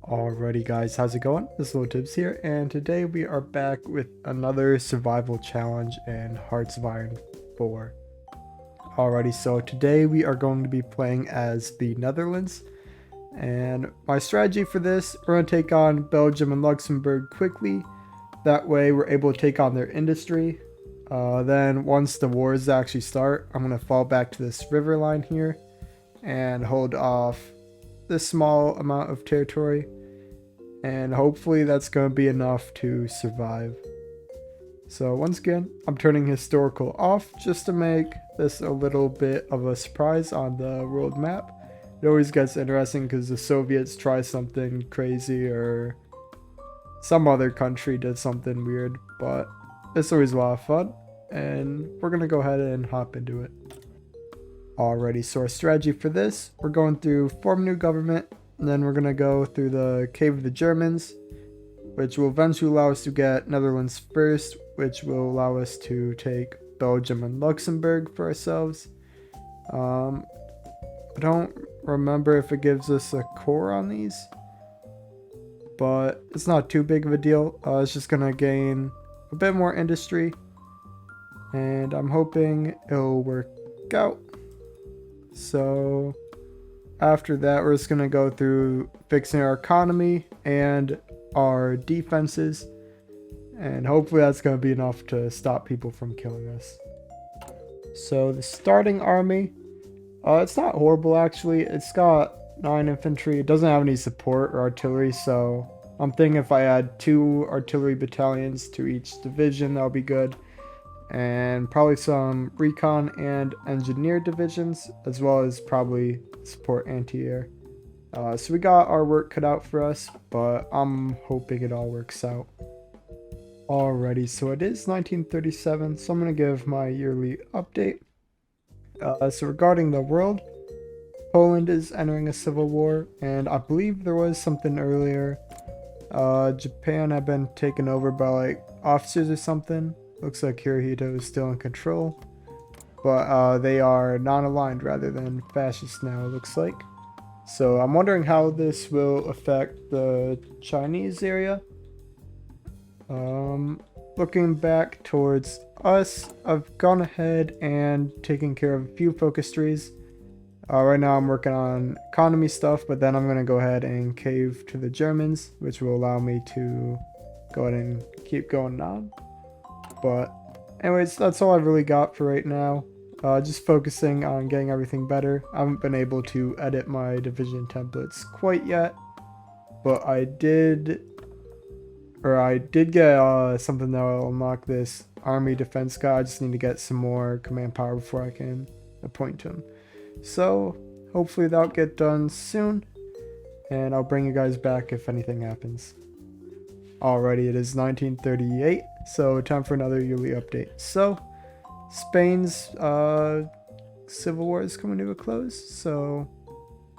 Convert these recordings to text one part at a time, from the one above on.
Alrighty guys, how's it going? This is Little Tibbs here, and today we are back with another survival challenge in Hearts of Iron 4. Alrighty, so today we are going to be playing as the Netherlands, and my strategy for this, we're going to take on Belgium and Luxembourg quickly. That way we're able to take on their industry. Then once the wars actually start, I'm going to fall back to this river line here and hold off this small amount of territory, and hopefully that's going to be enough to survive. So once again, I'm turning historical off just to make this a little bit of a surprise on the world map. It always gets interesting because the Soviets try something crazy or some other country did something weird, but it's always a lot of fun, and we're going to go ahead and hop into it. Alrighty, so our strategy for this, we're going through form new government, and then we're going to go through the Cave of the Germans, which will eventually allow us to get Netherlands first, which will allow us to take Belgium and Luxembourg for ourselves. I don't remember if it gives us a core on these, but it's not too big of a deal. It's just going to gain a bit more industry, and I'm hoping it'll work out. So after that, we're just going to go through fixing our economy and our defenses, and hopefully that's going to be enough to stop people from killing us. So the starting army, it's not horrible actually. It's got 9 infantry. It doesn't have any support or artillery, so I'm thinking if I add 2 artillery battalions to each division, that'll be good. And probably some recon and engineer divisions, as well as probably support anti-air. So we got our work cut out for us, but I'm hoping it all works out. Alrighty, so it is 1937, so I'm going to give my yearly update. So regarding the world, Poland is entering a civil war, and I believe there was something earlier. Japan had been taken over by like officers or something. Looks like Hirohito is still in control, but they are non-aligned rather than fascist now, it looks like. So I'm wondering how this will affect the Chinese area. Looking back towards us, I've gone ahead and taken care of a few focus trees. Right now I'm working on economy stuff, but then I'm going to go ahead and cave to the Germans, which will allow me to go ahead and keep going on. But anyways, that's all I've really got for right now. Just focusing on getting everything better. I haven't been able to edit my division templates quite yet, but I did get something that will unlock this army defense guy. I just need to get some more command power before I can appoint him. So hopefully that'll get done soon, and I'll bring you guys back if anything happens. Alrighty, it is 1938, so time for another yearly update. So Spain's civil war is coming to a close, so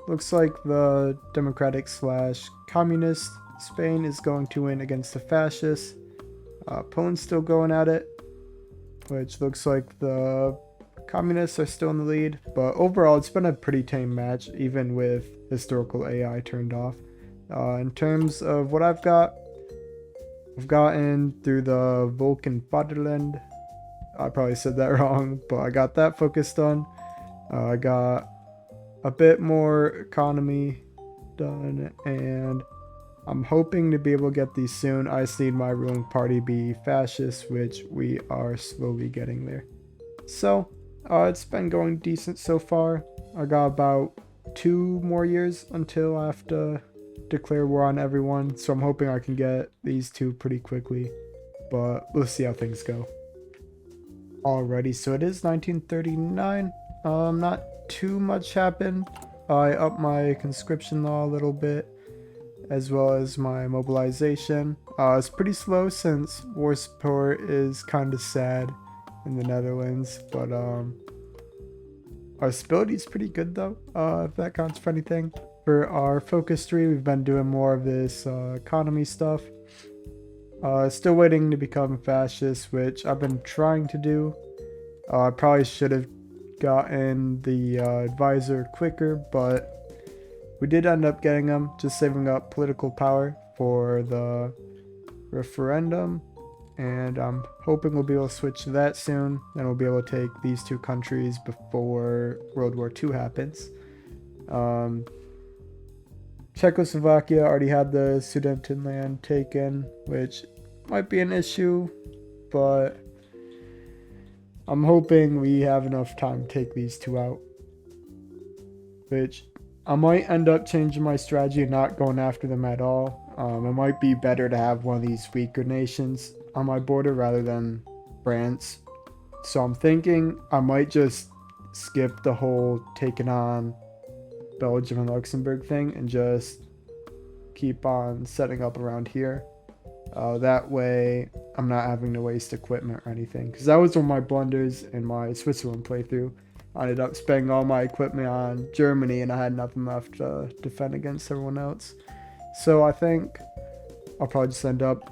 looks like the democratic / communist Spain is going to win against the fascists. Poland's still going at it, which looks like the communists are still in the lead, but overall it's been a pretty tame match, even with historical AI turned off. In terms of what I've gotten through the Vulcan Vaterland. I probably said that wrong, but I got that focused on. I got a bit more economy done, and I'm hoping to be able to get these soon. I just need my ruling party be fascist, which we are slowly getting there. So it's been going decent so far. I got about 2 more years until I have to declare war on everyone, so I'm hoping I can get these 2 pretty quickly, but we'll see how things go. Alrighty, so it is 1939. Not too much happened. I upped my conscription law a little bit, as well as my mobilization. It's pretty slow since war support is kind of sad in the Netherlands, but our stability is pretty good though, if that counts for anything. For our focus tree, we've been doing more of this economy stuff. Still waiting to become fascist, which I've been trying to do. I probably should have gotten the advisor quicker, but We did end up getting them, just saving up political power for the referendum. And I'm hoping we'll be able to switch to that soon. Then we'll be able to take these two countries before World War II happens. Czechoslovakia already had the Sudetenland taken, which might be an issue, but I'm hoping we have enough time to take these two out. Which I might end up changing my strategy and not going after them at all. It might be better to have one of these weaker nations on my border rather than France. So I'm thinking I might just skip the whole taking on Belgium and Luxembourg thing and just keep on setting up around here. That way I'm not having to waste equipment or anything, because that was one of my blunders in my Switzerland playthrough. I ended up spending all my equipment on Germany and I had nothing left to defend against everyone else. So I think I'll probably just end up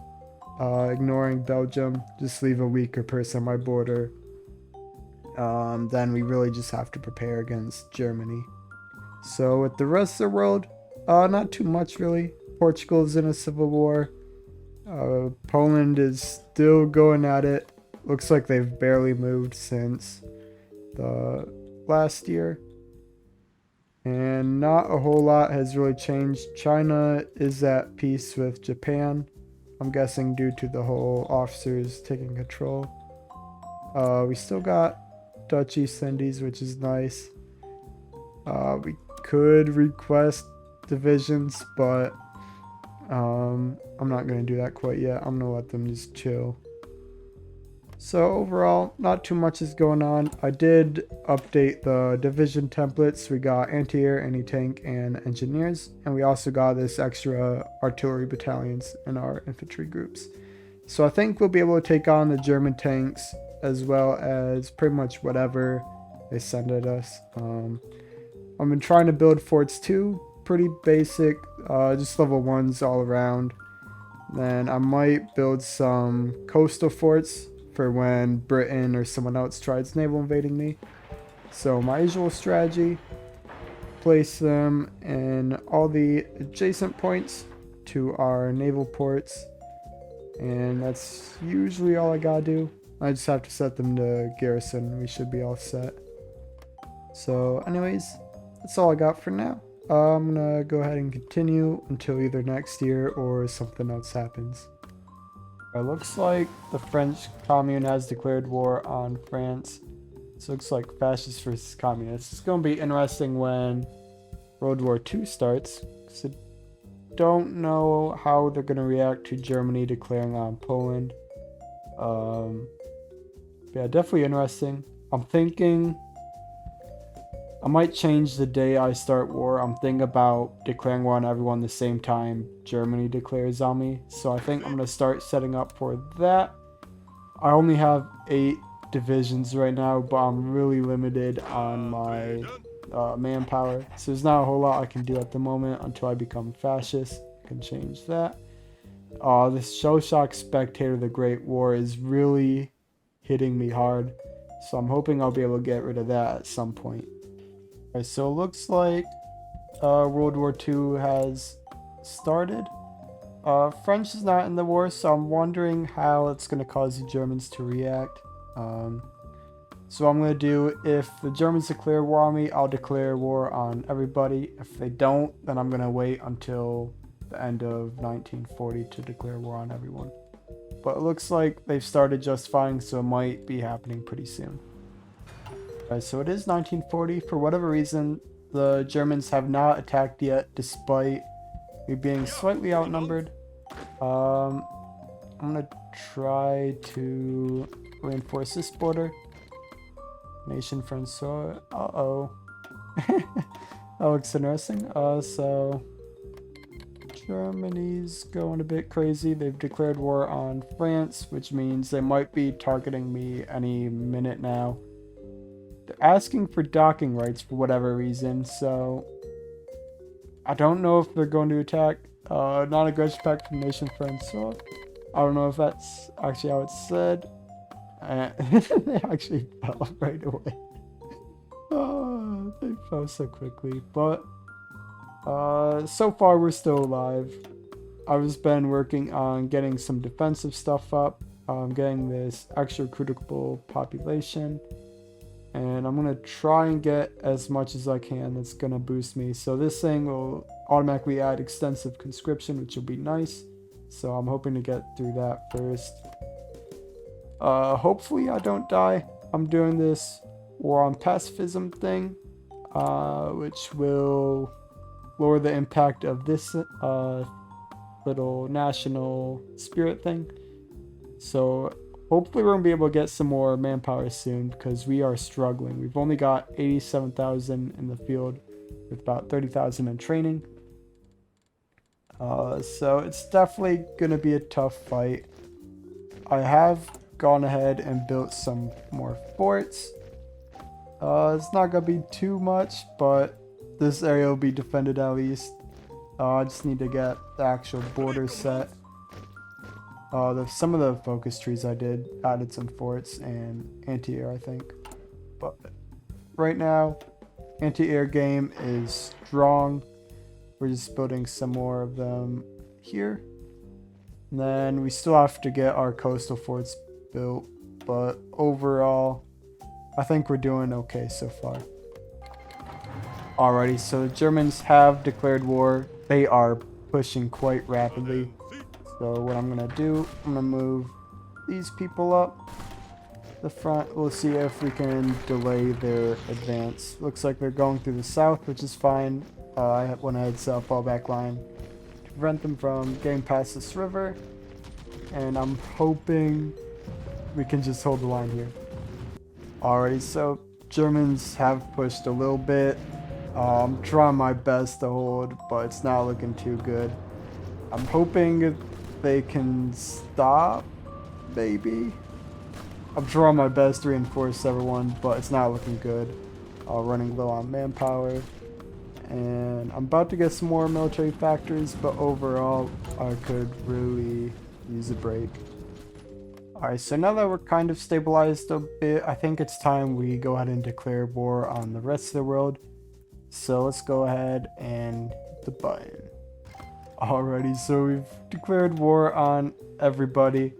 ignoring Belgium, just leave a weaker person on my border. Then we really just have to prepare against Germany. So with the rest of the world, not too much really. Portugal's in a civil war. Poland is still going at it. Looks like they've barely moved since the last year. And not a whole lot has really changed. China is at peace with Japan. I'm guessing due to the whole officers taking control. We still got Dutch East Indies, which is nice. We could request divisions, but I'm not going to do that quite yet. I'm going to let them just chill. So overall, not too much is going on. I did update the division templates. We got anti-air, anti-tank, and engineers. And we also got this extra artillery battalions in our infantry groups. So I think we'll be able to take on the German tanks as well as pretty much whatever they send at us. I've been trying to build forts too. Pretty basic, just level 1s all around. Then I might build some coastal forts for when Britain or someone else tries naval invading me. So my usual strategy, place them in all the adjacent points to our naval ports, and that's usually all I gotta do. I just have to set them to garrison. We should be all set. So anyways, that's all I got for now. I'm gonna go ahead and continue until either next year or something else happens. It looks like the French Commune has declared war on France. So it looks like fascists versus communists. It's going to be interesting when World War II starts. So don't know how they're going to react to Germany declaring on Poland. Yeah, definitely interesting. I'm thinking I might change the day I start war. I'm thinking about declaring war on everyone the same time Germany declares on me. So I think I'm going to start setting up for that. I only have 8 divisions right now, but I'm really limited on my manpower. So there's not a whole lot I can do at the moment until I become fascist. I can change that. This Shell Shock Spectator of the Great War is really hitting me hard. So I'm hoping I'll be able to get rid of that at some point. Okay, so it looks like World War II has started. French is not in the war, so I'm wondering how it's going to cause the Germans to react. So I'm going to do, if the Germans declare war on me, I'll declare war on everybody. If they don't, then I'm going to wait until the end of 1940 to declare war on everyone. But it looks like they've started just fine, so it might be happening pretty soon. So it is 1940. For whatever reason, the Germans have not attacked yet, despite me being slightly outnumbered. I'm gonna try to reinforce this border. Nation François. Uh-oh. That looks interesting. So Germany's going a bit crazy. They've declared war on France, which means they might be targeting me any minute now. They're asking for docking rights for whatever reason, so I don't know if they're going to attack. Non-aggression pact from Nation François. I don't know if that's actually how it's said. They actually fell right away. Oh, they fell so quickly, but So far we're still alive. I've been working on getting some defensive stuff up, getting this extra critical population, and I'm gonna try and get as much as I can that's gonna boost me. So this thing will automatically add extensive conscription, which will be nice. So I'm hoping to get through that first. Hopefully I don't die. I'm doing this war on pacifism thing, which will lower the impact of this little national spirit thing. So hopefully we're gonna be able to get some more manpower soon, because we are struggling. We've only got 87,000 in the field with about 30,000 in training. So it's definitely gonna be a tough fight. I have gone ahead and built some more forts. It's not gonna be too much, but this area will be defended at least. I just need to get the actual border set. Some of the focus trees I did added some forts and anti-air, I think. But right now, anti-air game is strong. We're just building some more of them here. And then we still have to get our coastal forts built. But overall, I think we're doing okay so far. Alrighty, so the Germans have declared war. They are pushing quite rapidly. So what I'm gonna do, I'm gonna move these people up the front. We'll see if we can delay their advance. Looks like they're going through the south, which is fine. I went ahead and set a fallback line to prevent them from getting past this river. And I'm hoping we can just hold the line here. Alrighty, so Germans have pushed a little bit. I'm trying my best to hold, but it's not looking too good. I'm hoping they can stop, maybe. I'm trying my best to reinforce everyone, but it's not looking good. Running low on manpower. And I'm about to get some more military factories, but overall, I could really use a break. Alright, so now that we're kind of stabilized a bit, I think it's time we go ahead and declare war on the rest of the world. So let's go ahead and hit the button. Alrighty, so we've declared war on everybody.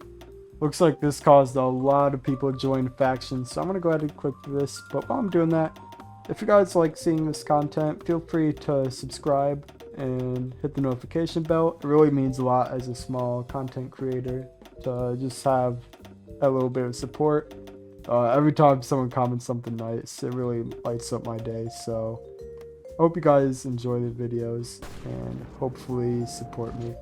Looks like this caused a lot of people to join factions, so I'm going to go ahead and click this. But while I'm doing that, if you guys like seeing this content, feel free to subscribe and hit the notification bell. It really means a lot as a small content creator to just have a little bit of support. Every time someone comments something nice, it really lights up my day. So I hope you guys enjoy the videos and hopefully support me.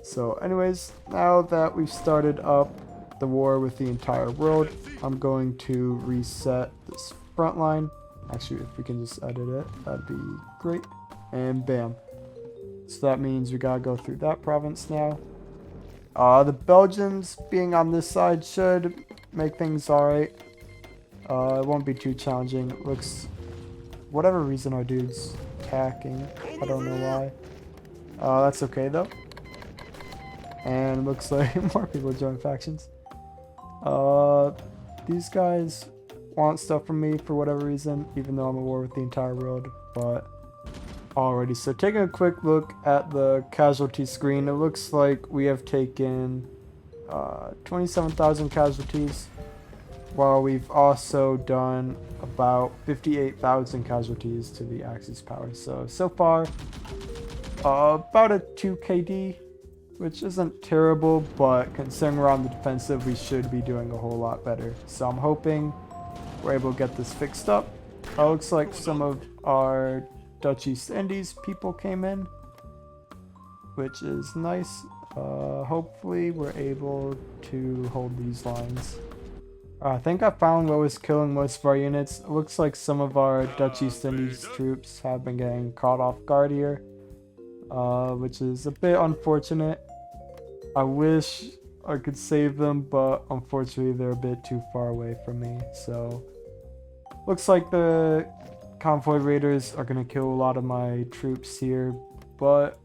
So anyways, now that we've started up the war with the entire world, I'm going to reset this front line. Actually, if we can just edit it, that'd be great. And bam. So that means we gotta go through that province now. The Belgians being on this side should make things alright. It won't be too challenging. It looks, whatever reason our dude's attacking, I don't know why. That's okay though. And it looks like more people join factions. These guys want stuff from me for whatever reason, even though I'm at war with the entire world. But alrighty, so taking a quick look at the casualty screen, it looks like we have taken 27,000 casualties, while we've also done about 58,000 casualties to the Axis power. So far, about a 2 KD, which isn't terrible, but considering we're on the defensive, we should be doing a whole lot better. So I'm hoping we're able to get this fixed up. Looks like some of our Dutch East Indies people came in, which is nice. Hopefully we're able to hold these lines. I think I found what was killing most of our units. It looks like some of our Dutch East Indies troops have been getting caught off guard here, which is a bit unfortunate. I wish I could save them, but unfortunately they're a bit too far away from me. So looks like the convoy raiders are gonna kill a lot of my troops here, but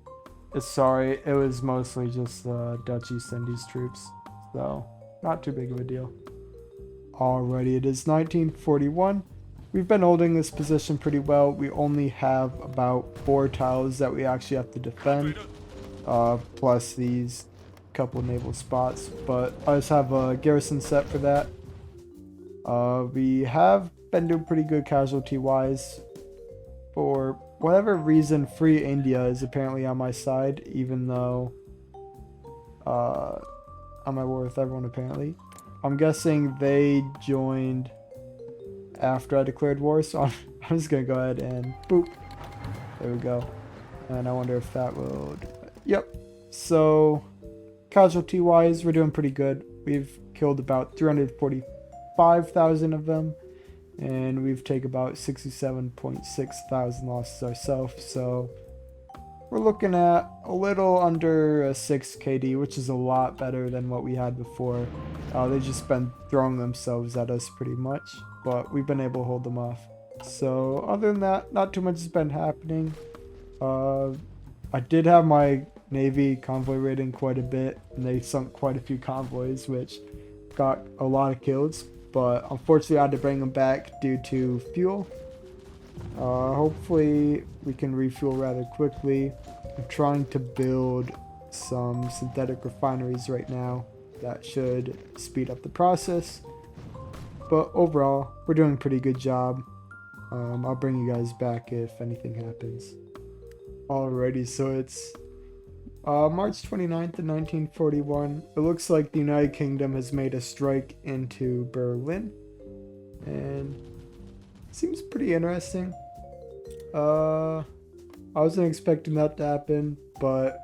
it's sorry, it was mostly just the Dutch East Indies troops, so not too big of a deal. Alrighty, it is 1941. we've been holding this position pretty well. We only have about 4 tiles that we actually have to defend, plus these couple naval spots, but I just have a garrison set for that. We have been doing pretty good casualty wise. For whatever reason, Free India is apparently on my side, even though I'm at war with everyone apparently. I'm guessing they joined after I declared war, so I'm just gonna go ahead and boop. There we go. And I wonder if that will do it. Yep. So casualty wise, we're doing pretty good. We've killed about 345,000 of them, and we've taken about 67.6 thousand losses ourselves. So we're looking at a little under a 6 KD, which is a lot better than what we had before. They've just been throwing themselves at us pretty much, but we've been able to hold them off. So other than that, not too much has been happening. I did have my Navy convoy raiding quite a bit, and they sunk quite a few convoys, which got a lot of kills, but unfortunately I had to bring them back due to fuel. Hopefully we can refuel rather quickly. I'm trying to build some synthetic refineries right now that should speed up the process, but overall we're doing a pretty good job. I'll bring you guys back if anything happens. Alrighty, so it's March 29th of 1941. It looks like the United Kingdom has made a strike into Berlin, and it seems pretty interesting. I wasn't expecting that to happen, but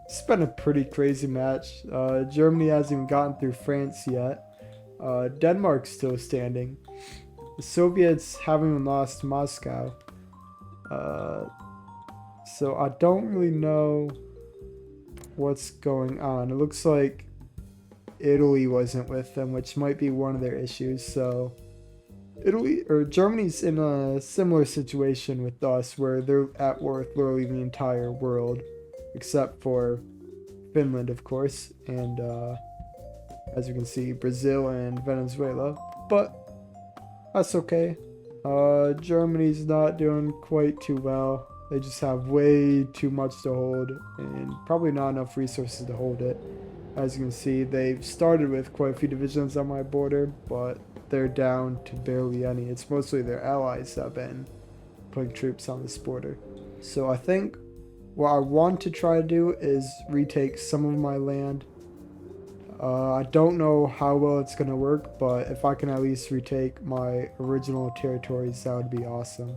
it's been a pretty crazy match. Germany hasn't even gotten through France yet. Denmark's still standing. The Soviets haven't even lost Moscow. So I don't really know what's going on. It looks like Italy wasn't with them, which might be one of their issues. So Germany's in a similar situation with us, where they're at war with literally the entire world, except for Finland, of course, and as you can see, Brazil and Venezuela. But that's okay. Germany's not doing quite too well. They just have way too much to hold, and probably not enough resources to hold it. As you can see, they've started with quite a few divisions on my border, but they're down to barely any. It's mostly their allies that have been putting troops on this border. So I think what I want to try to do is retake some of my land. I don't know how well it's going to work, but if I can at least retake my original territories, that would be awesome.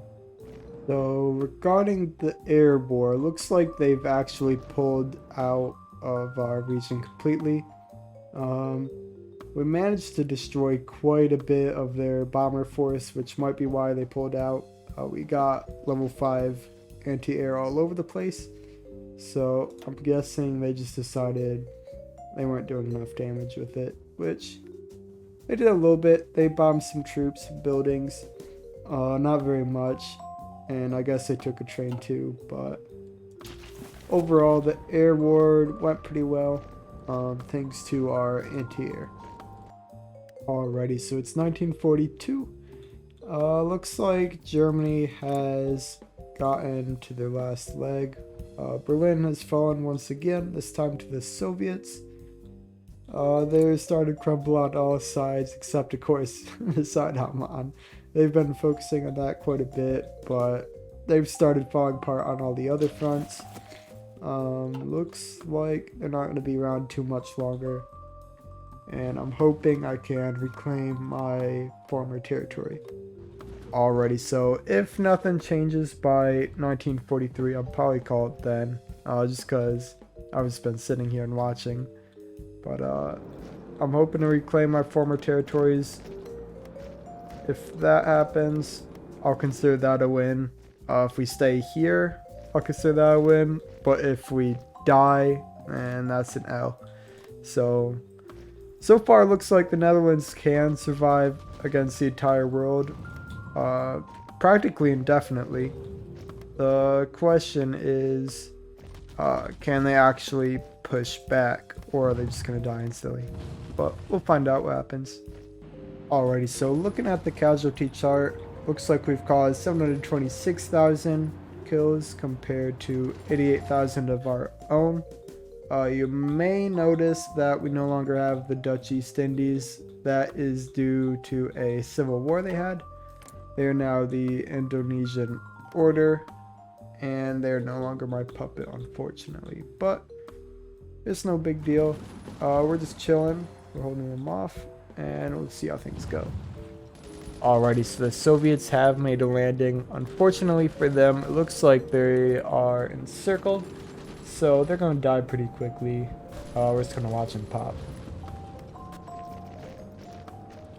So regarding the air war, it looks like they've actually pulled out of our region completely. We managed to destroy quite a bit of their bomber force, which might be why they pulled out. We got level 5 anti-air all over the place, so I'm guessing they just decided they weren't doing enough damage with it, which they did a little bit. They bombed some troops, buildings, not very much, and I guess they took a train too, but overall the air war went pretty well, thanks to our anti-air. Alrighty, so it's 1942. Looks like Germany has gotten to their last leg. Berlin has fallen once again, this time to the Soviets. They started to crumble on all sides, except of course the side I'm on. They've been focusing on that quite a bit, but they've started falling apart on all the other fronts. Looks like they're not going to be around too much longer, and I'm hoping I can reclaim my former territory. Alrighty, so if nothing changes by 1943, I'll probably call it then, just because I've just been sitting here and watching. But I'm hoping to reclaim my former territories. If that happens, I'll consider that a win. If we stay here, I'll consider that a win. But if we die, then that's an L. So far it looks like the Netherlands can survive against the entire world, practically indefinitely. The question is, can they actually push back, or are they just going to die instantly? But we'll find out what happens. Alrighty, so looking at the casualty chart, looks like we've caused 726,000 kills compared to 88,000 of our own. You may notice that we no longer have the Dutch East Indies. That is due to a civil war they had. They are now the Indonesian Order, and they're no longer my puppet, unfortunately. But it's no big deal. We're just chilling. We're holding them off, and we'll see how things go. Alrighty, so the Soviets have made a landing. Unfortunately for them, it looks like they are encircled, so they're going to die pretty quickly. We're just going to watch them pop.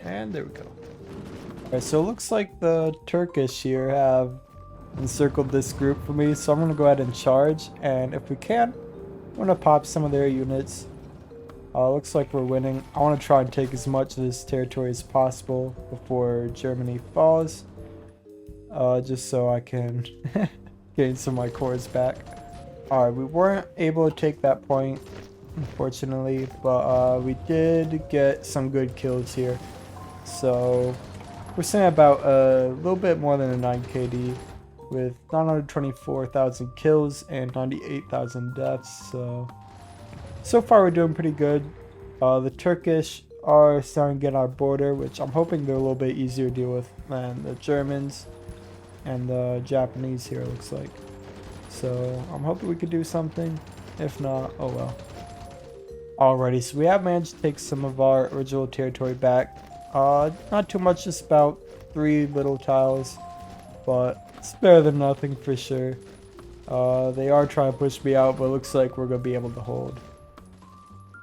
And there we go. Alright, so it looks like the Turkish here have encircled this group for me, so I'm going to go ahead and charge, and if we can, I'm going to pop some of their units. Looks like we're winning. I want to try and take as much of this territory as possible before Germany falls, just so I can gain some of my cores back. Alright, we weren't able to take that point, unfortunately, but we did get some good kills here. So we're sitting at about a little bit more than a 9 KD with 924,000 kills and 98,000 deaths. So far we're doing pretty good. The Turkish are starting to get our border, which I'm hoping they're a little bit easier to deal with than the Germans and the Japanese here, looks like. So I'm hoping we could do something. If not, oh well. Alrighty, so we have managed to take some of our original territory back. Not too much, just about 3 little tiles, but it's better than nothing for sure. They are trying to push me out, but it looks like we're going to be able to hold.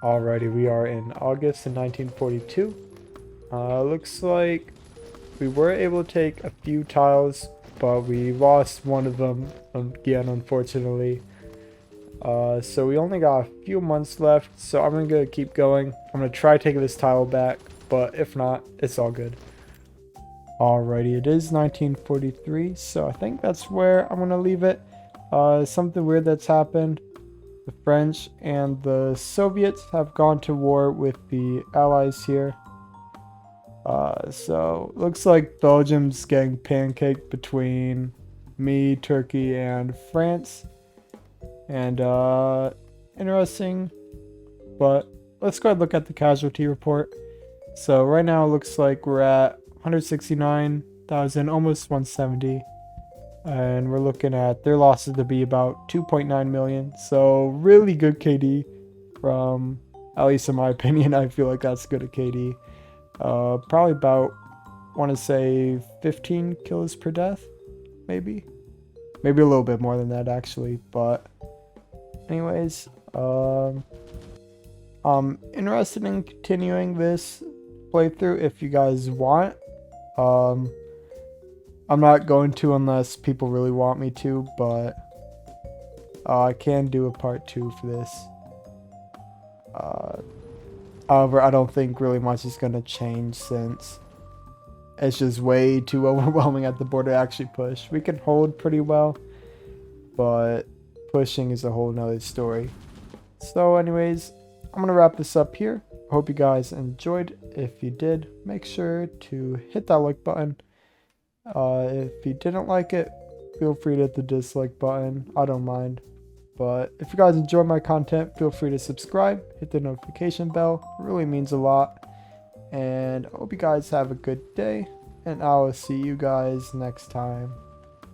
Alrighty, we are in August in 1942. Looks like we were able to take a few tiles, but we lost one of them again, unfortunately. So we only got a few months left, so I'm going to keep going. I'm going to try taking this tile back, but if not, it's all good. Alrighty, it is 1943, so I think that's where I'm going to leave it. Something weird that's happened. The French and the Soviets have gone to war with the Allies here. So looks like Belgium's getting pancaked between me, Turkey, and France. And interesting, but let's go ahead and look at the casualty report. So right now it looks like we're at 169,000, almost 170. And we're looking at their losses to be about 2.9 million. So really good KD from, at least in my opinion, I feel like that's good at KD. Probably about, I want to say 15 kills per death, maybe a little bit more than that actually. But anyways, I'm interested in continuing this playthrough if you guys want. I'm not going to unless people really want me to, but I can do a part 2 for this. However, I don't think really much is going to change since it's just way too overwhelming at the border to actually push. We can hold pretty well, but pushing is a whole nother story. So anyways, I'm going to wrap this up here. Hope you guys enjoyed. If you did, make sure to hit that like button. If you didn't like it, feel free to hit the dislike button. I don't mind. But if you guys enjoy my content, feel free to subscribe, hit the notification bell. It really means a lot. And I hope you guys have a good day, and I will see you guys next time.